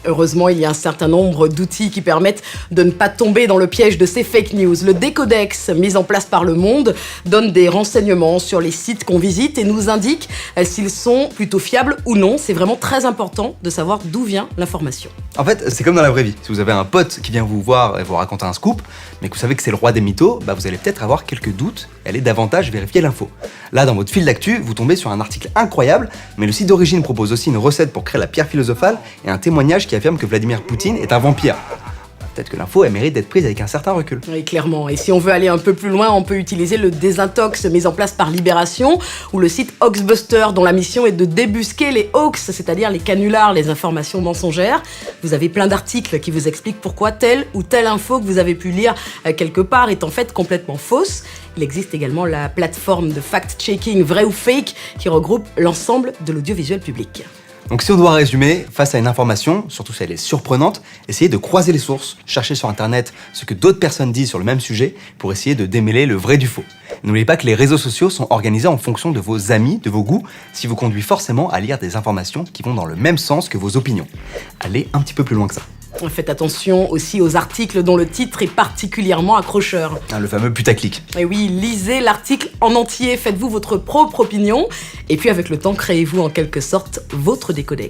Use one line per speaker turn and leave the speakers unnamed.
Heureusement, il y a un certain nombre d'outils qui permettent de ne pas tomber dans le piège de ces fake news. Le Décodex, mis en place par Le Monde, donne des renseignements sur les sites qu'on visite et nous indique s'ils sont plutôt fiables ou non. C'est vraiment très important de savoir d'où vient l'information.
En fait, c'est comme dans la vraie vie. Si vous avez un pote qui vient vous voir et vous raconter un scoop, mais que vous savez que c'est le roi des mythos, vous allez peut-être avoir quelques doutes et aller davantage vérifier l'info. Là, dans votre fil d'actu, vous tombez sur un article incroyable, mais le site d'origine propose aussi une recette pour créer la pierre philosophale et un témoignage qui affirme que Vladimir Poutine est un vampire. Peut-être que l'info, elle mérite d'être prise avec un certain recul.
Oui, clairement. Et si on veut aller un peu plus loin, on peut utiliser le désintox mis en place par Libération ou le site Hoaxbuster, dont la mission est de débusquer les hoax, c'est-à-dire les canulars, les informations mensongères. Vous avez plein d'articles qui vous expliquent pourquoi telle ou telle info que vous avez pu lire quelque part est en fait complètement fausse. Il existe également la plateforme de fact-checking vrai ou fake qui regroupe l'ensemble de l'audiovisuel public.
Donc si on doit résumer, face à une information, surtout si elle est surprenante, essayez de croiser les sources, cherchez sur internet ce que d'autres personnes disent sur le même sujet pour essayer de démêler le vrai du faux. N'oubliez pas que les réseaux sociaux sont organisés en fonction de vos amis, de vos goûts, ce qui vous conduit forcément à lire des informations qui vont dans le même sens que vos opinions. Allez un petit peu plus loin que ça.
Faites attention aussi aux articles dont le titre est particulièrement accrocheur.
Le fameux putaclic.
Et oui, lisez l'article en entier, faites-vous votre propre opinion, et puis avec le temps, créez-vous en quelque sorte votre décodex.